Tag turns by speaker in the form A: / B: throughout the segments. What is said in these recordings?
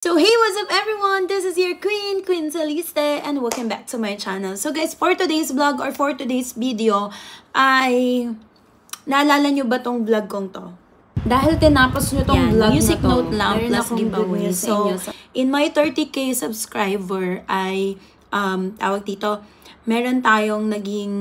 A: So hey, what's up everyone? This is your Queen Celeste, and welcome back to my channel. So guys, for today's vlog or for today's video, ay naalala nyo ba tong vlog kong to? Dahil tinapos nyo tong vlog
B: music
A: na to,
B: note lang plus giveaway.
A: So, in my 30k subscriber ay, tawag dito, meron tayong naging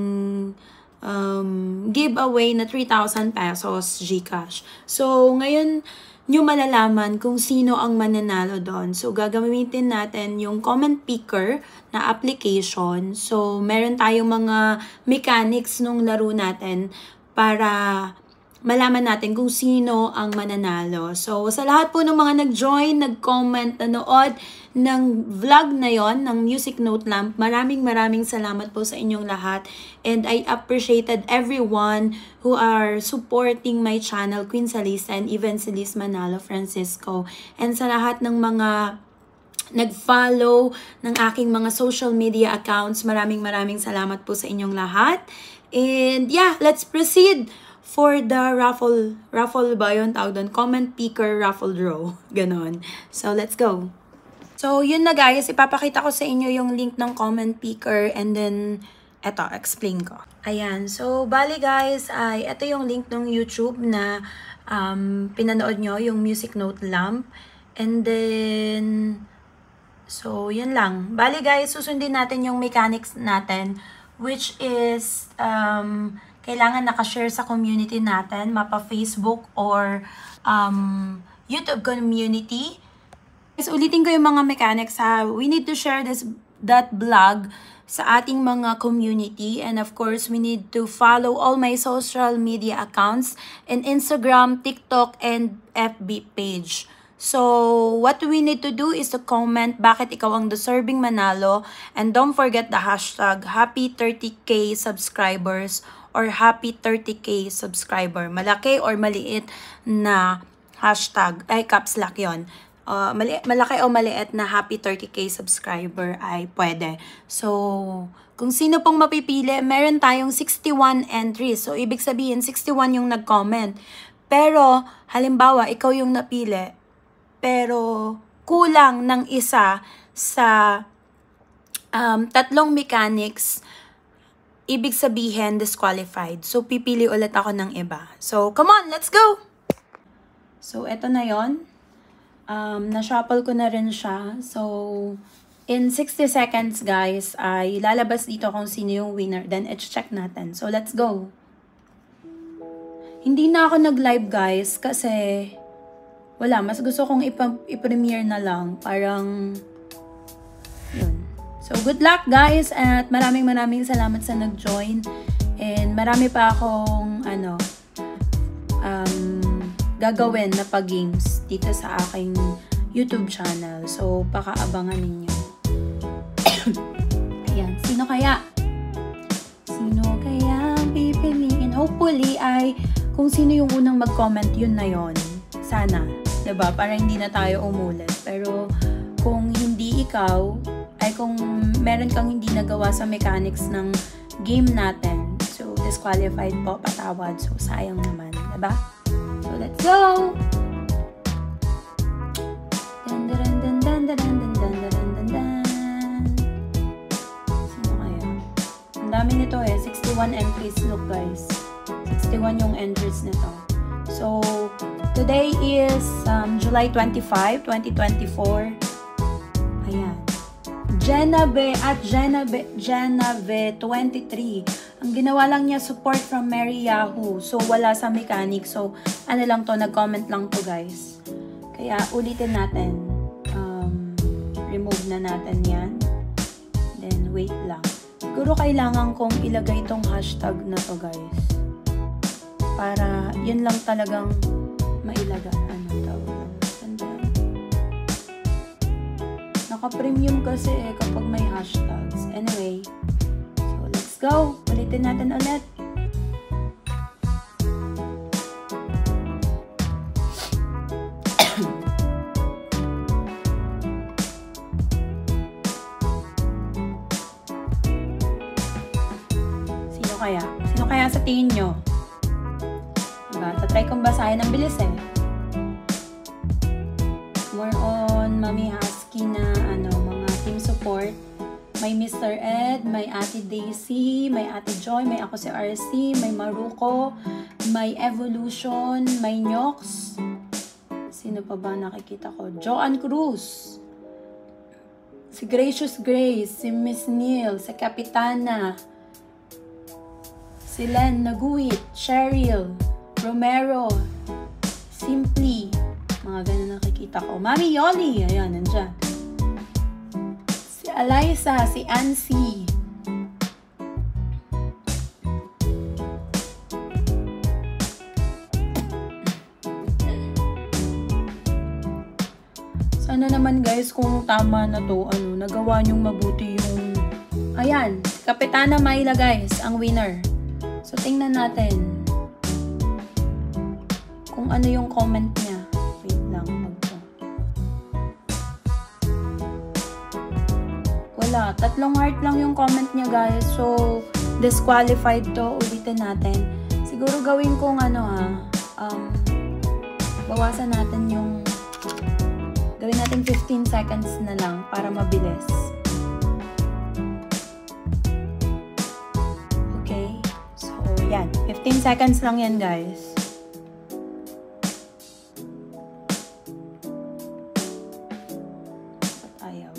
A: giveaway na 3,000 pesos GCash. So, ngayon, nyo malalaman kung sino ang mananalo doon. So, gagamitin natin yung comment picker na application. So, meron tayong mga mechanics nung laro natin para malaman natin kung sino ang mananalo. So, sa lahat po ng mga nag-join, nag-comment, nanood ng vlog na yon ng Music Note Lamp, maraming salamat po sa inyong lahat. And I appreciated everyone who are supporting my channel, Queen Celeste, and even si Liz Manalo Francisco. And sa lahat ng mga nag-follow ng aking mga social media accounts, maraming salamat po sa inyong lahat. And yeah, let's proceed for the raffle ba yun tawag doon? Comment picker raffle draw. Ganon. So, let's go. So, yun na guys. Ipapakita ko sa inyo yung link ng comment picker and then, eto, explain ko. Ayan. So, bali guys, ay ito yung link ng YouTube na pinanood nyo, yung Music Note Lamp. And then, so, yun lang. Bali guys, susundin natin yung mechanics natin, which is, kailangan nakashare sa community natin, mapa Facebook or YouTube community. So, ulitin ko yung mga mechanics ha. We need to share that vlog sa ating mga community. And of course, we need to follow all my social media accounts in Instagram, TikTok, and FB page. So, what we need to do is to comment bakit ikaw ang deserving manalo. And don't forget the hashtag happy 30k subscribers or happy 30k subscriber. Malaki or maliit na hashtag, ay caps lock yun. Malaki o maliit na happy 30k subscriber ay pwede. So, kung sino pong mapipili, meron tayong 61 entries. So, ibig sabihin, 61 yung nag-comment. Pero, halimbawa, ikaw yung napili, pero kulang ng isa sa tatlong mechanics, ibig sabihin, disqualified. So, pipili ulit ako ng iba. So, come on, let's go! So, eto na yon. Na-shuffle ko na rin siya. So, in 60 seconds, guys, ay lalabas dito kung sino yung winner. Then, check natin. So, let's go. Hindi na ako nag-live, guys, kasi wala. Mas gusto kong i-premiere na lang. Parang, yun. So, good luck guys at maraming salamat sa nag-join. And marami pa akong gagawin na pag-games dito sa aking YouTube channel. So, pakaabangan ninyo. Ayan. Sino kaya? Sino kaya ang pipiliin? Hopefully ay kung sino yung unang mag-comment, yun na yun. Sana. Diba? Para hindi na tayo umulit. Pero kung hindi ikaw, ay kung meron kang hindi nagawa sa mechanics ng game natin, so disqualified po, patawad. So sayang naman, diba? So let's go! Sino kaya? Ang dami nito eh. 61 entries. Look guys. 61 yung entries nito. So, today is July 25, 2024. Ayan. Jenave 23. Ang ginawa lang niya, support from Mary Yahoo. So, wala sa mechanic. So, ano lang to, nag-comment lang to guys. Kaya, ulitin natin. Remove na natin yan. Then, wait lang. Siguro kailangan kong ilagay itong hashtag na to guys. Para, yun lang talagang mailaga. Ano tawag? Naka-premium kasi eh kapag may hashtags. Anyway, so let's go. Ulitin natin ulit. Sino kaya? Sino kaya sa tingin nyo? Diba? Tatry kong basahin. Ang bilis eh. More on Mami Husky na mga team support. May Mr. Ed, may Ate Daisy, may Ate Joy, may ako si RC, may Maruko, may Evolution, may Nyox. Sino pa ba nakikita ko? Joanne Cruz. Si Gracious Grace, si Miss Neil, si Kapitana, si Len Naguit, Cheryl, Romero, Simply. Mga ganun nakikita ko. Mami Yoli, ayan, nandyan. Eliza, si Ansi. Sana naman guys kung tama na to, nagawa niyong mabuti yung ayan, Kapitana Myla guys, ang winner. So tingnan natin kung ano yung comment niya. Wait lang. Wala. 3 heart lang yung comment niya guys. So, disqualified to. Ulitin natin. Siguro gawin kong bawasan natin yung gawin natin 15 seconds na lang para mabilis. Okay. So, yan. 15 seconds lang yan guys. Ayaw.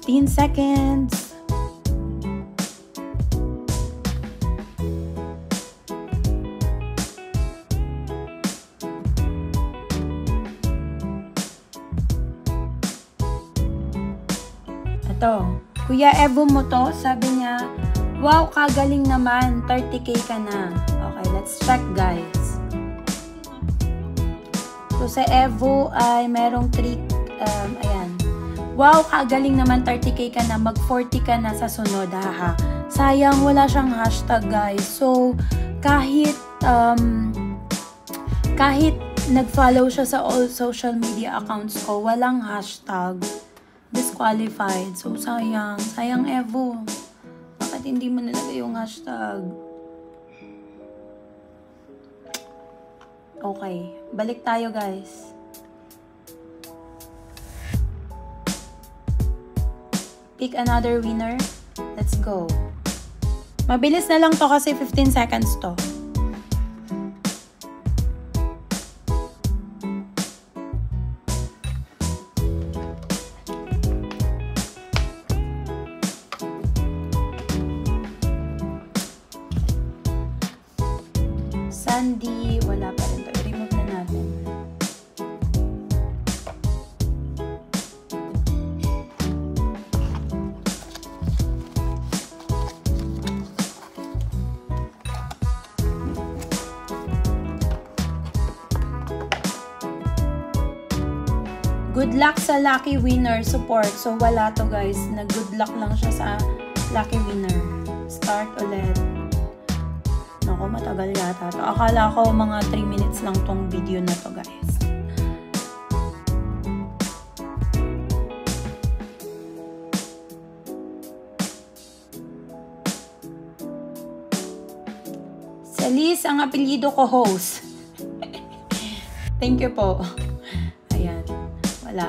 A: 15 seconds. Ito. Kuya Evo mo to, sabi niya, wow, kagaling naman. 30K ka na. Okay, let's check guys. So sa Evo ay merong trick, ayan. Wow, kagaling naman, 30K ka na, mag 40 ka na sa sunod, haha. Sayang, wala siyang hashtag, guys. So, kahit nag-follow siya sa all social media accounts ko, walang hashtag, disqualified. So, sayang. Sayang, Evo. Bakit hindi mo nilagay yung hashtag? Okay, balik tayo, guys. Pick another winner. Let's go. Mabilis na lang to kasi 15 seconds to. Sandy, wala pa rin to. I-remove na natin. Good luck sa lucky winner support. So, wala to guys. Nag-good luck lang siya sa lucky winner. Start ulit. Naku, matagal yata to. Akala ko mga 3 minutes lang tong video na to guys. Celis, ang apelyido ko host. Thank you po. Ayan. Wala.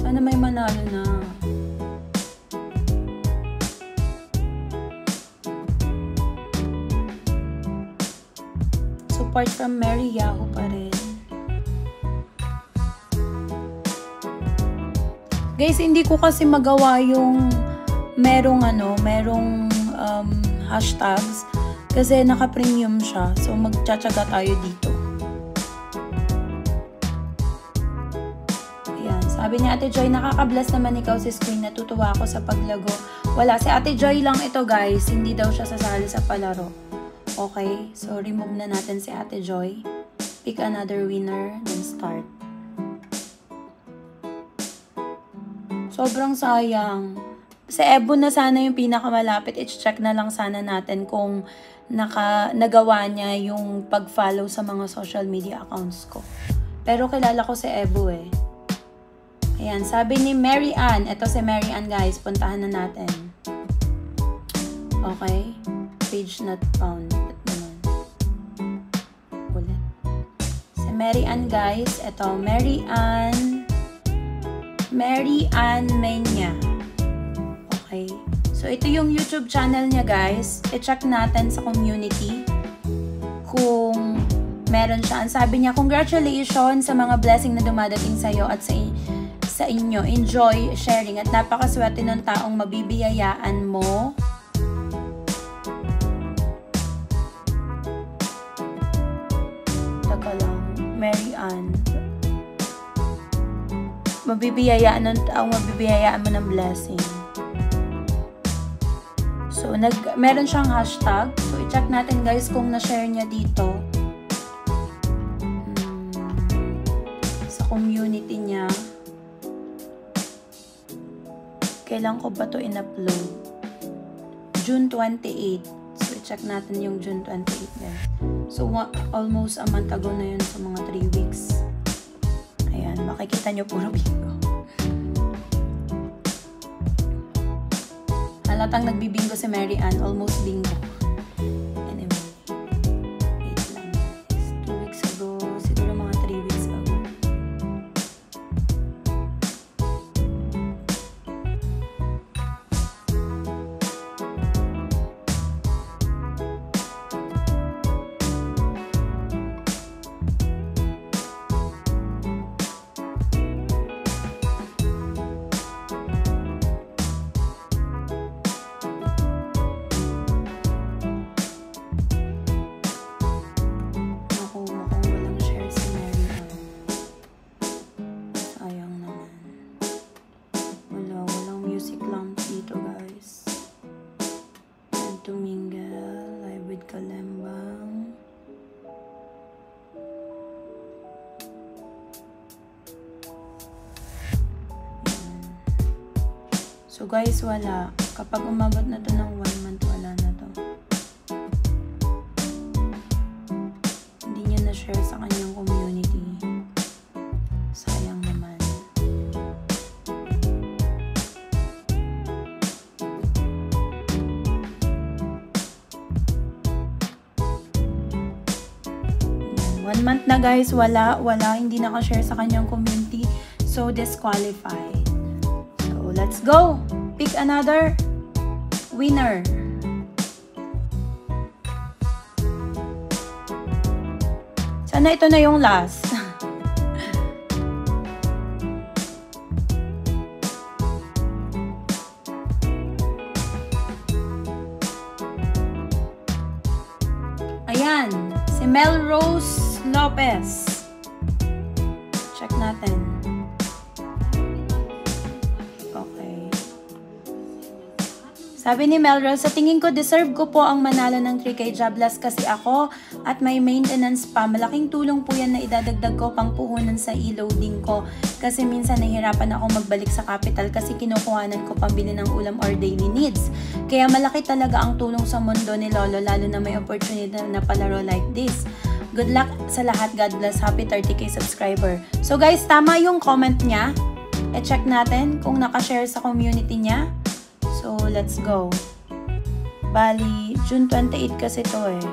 A: Sana may manalo na. Support from Mary Yahoo pa rin. Guys, hindi ko kasi magawa yung merong hashtags kasi naka-premium siya. So, magtsatsaga tayo dito. Ayan. Sabi ni Ate Joy, nakaka-bless naman ikaw si Screen. Natutuwa ako sa paglago. Wala. Si Ate Joy lang ito, guys. Hindi daw siya sasali sa palaro. Okay. So, remove na natin si Ate Joy. Pick another winner. Then start. Sobrang sayang. Sa Evo na sana yung pinakamalapit. I-check na lang sana natin kung nagawa niya yung pag-follow sa mga social media accounts ko. Pero kilala ko si Ebo eh. Ayan, sabi ni Mary Ann. Ito si Mary Ann guys, puntahan na natin. Okay. Page not found. Ulit. Si Mary Ann guys. Ito, Mary Ann Menya. Okay. So, ito yung YouTube channel niya guys. I-check natin sa community kung meron siya. Ang sabi niya, congratulations sa mga blessing na dumadating sa'yo at sa inyo. Enjoy sharing at napakaswerte ng taong mabibiyayaan mo. Taka lang. Mary Ann. Mabibiyayaan ng taong mabibiyayaan mo ng blessing. So, meron siyang hashtag. So, i-check natin guys kung na-share niya dito. Sa community niya. Kailan ko ba ito in-upload? June 28. So, i-check natin yung June 28 guys. So, almost a month ago na yun sa mga 3 weeks. Ayan, makikita nyo puro bingo. Halatang nagbibingo si Mary Ann. Almost bingo. Anyway. Wait lang guys. 2 weeks ago. Siguro mga 3 weeks ago. So guys, wala. Kapag umabot na to ng 1 month, wala na to. Hindi niya na-share sa kanyang community. Sayang naman. Yan. 1 month na guys, wala. Hindi naka-share sa kanyang community. So, disqualified. So, let's go! Pick another winner. Sana ito na yung last. Ayan, si Melrose Lopez. Check natin. Sabi ni Melrose, sa tingin ko, deserve ko po ang manalo ng 3K jobless kasi ako at may maintenance pa. Malaking tulong po yan na idadagdag ko pang puhunan sa e-loading ko. Kasi minsan nahihirapan ako magbalik sa capital kasi kinukuhanan ko pambili ng ulam or daily needs. Kaya malaki talaga ang tulong sa mundo ni Lolo, lalo na may opportunity na palaro like this. Good luck sa lahat. God bless. Happy 30K subscriber. So guys, tama yung comment niya. E-check natin kung nakashare sa community niya. So, let's go. Bali, June 28 kasi to eh.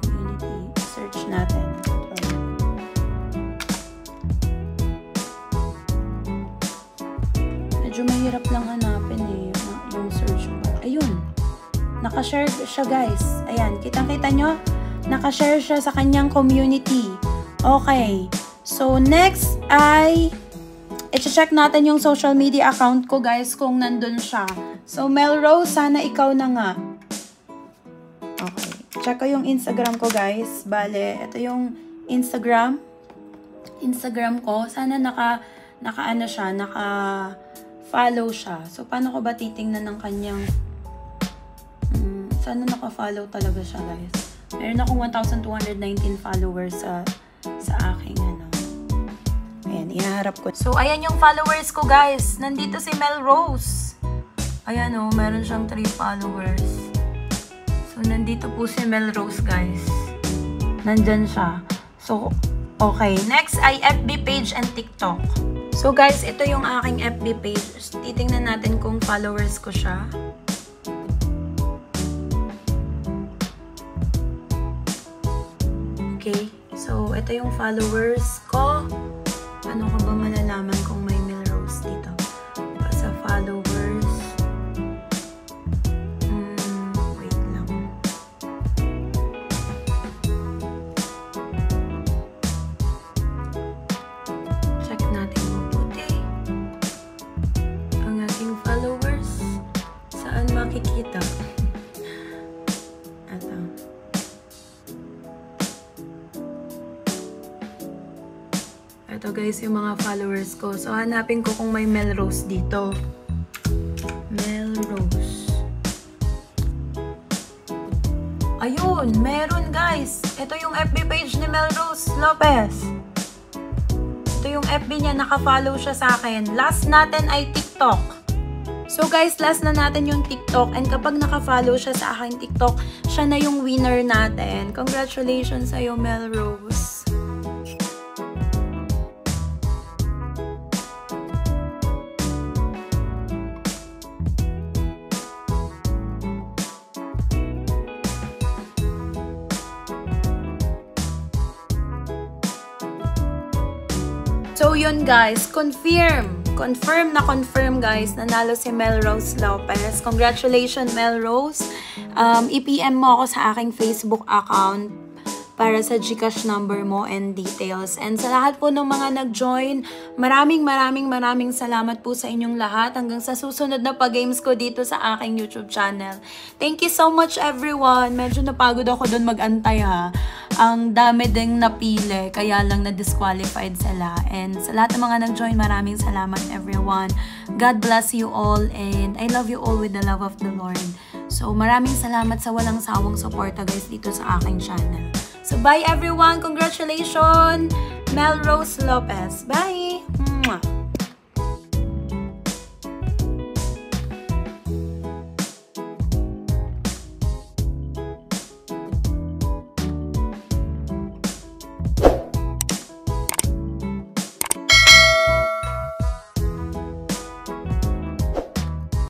A: Community. Search natin. Medyo mahirap lang hanapin eh. Yung search bar. Ayun. Nakashare siya guys. Ayan. Kitang-kita nyo? Nakashare siya sa kanyang community. Okay. So, next ay i-check natin yung social media account ko guys kung nandun siya. So, Melrose, sana ikaw na nga. Okay. Check ko yung Instagram ko guys. Bale, ito yung Instagram ko. Sana naka-ano siya, naka-follow siya. So, paano ko ba titingnan ng kanyang sana naka-follow talaga siya guys. Meron akong 1,219 followers sa aking ano. Ayan, ihaharap ko. So, ayan yung followers ko, guys. Nandito si Melrose. Ayan, oh, meron siyang 3 followers. So, So, nandito po si Melrose, guys. Nandyan siya. So, okay. Next ay FB page and TikTok. So, guys, ito yung aking FB page. Titingnan natin kung followers ko siya. Okay. So, ito yung followers ko. Ano ko ba malalaman kung may Melrose dito? Sa followers. Wait lang. Check natin mabuti. Ang aking followers. Saan makikita? Ito. Ito guys, yung mga followers ko. So, hanapin ko kung may Melrose dito. Melrose. Ayun, meron guys. Ito yung FB page ni Melrose Lopez. Ito yung FB niya, naka-follow siya sa akin. Last natin ay TikTok. So guys, last na natin yung TikTok. And kapag naka-follow siya sa aking TikTok, siya na yung winner natin. Congratulations sa'yo, Melrose. So yun guys, confirm guys, nanalo si Melrose Lopez. Congratulations Melrose. I-PM mo ako sa aking Facebook account para sa GCash number mo and details. And sa lahat po ng mga nag-join, maraming salamat po sa inyong lahat hanggang sa susunod na pag-games ko dito sa aking YouTube channel. Thank you so much everyone. Medyo napagod ako dun mag-antay ha. Ang dami ding napili, kaya lang na-disqualified sila. And sa lahat ng mga nag-join, maraming salamat everyone. God bless you all and I love you all with the love of the Lord. So maraming salamat sa walang sawang suporta guys dito sa aking channel. So bye everyone, congratulations Melrose Lopez. Bye!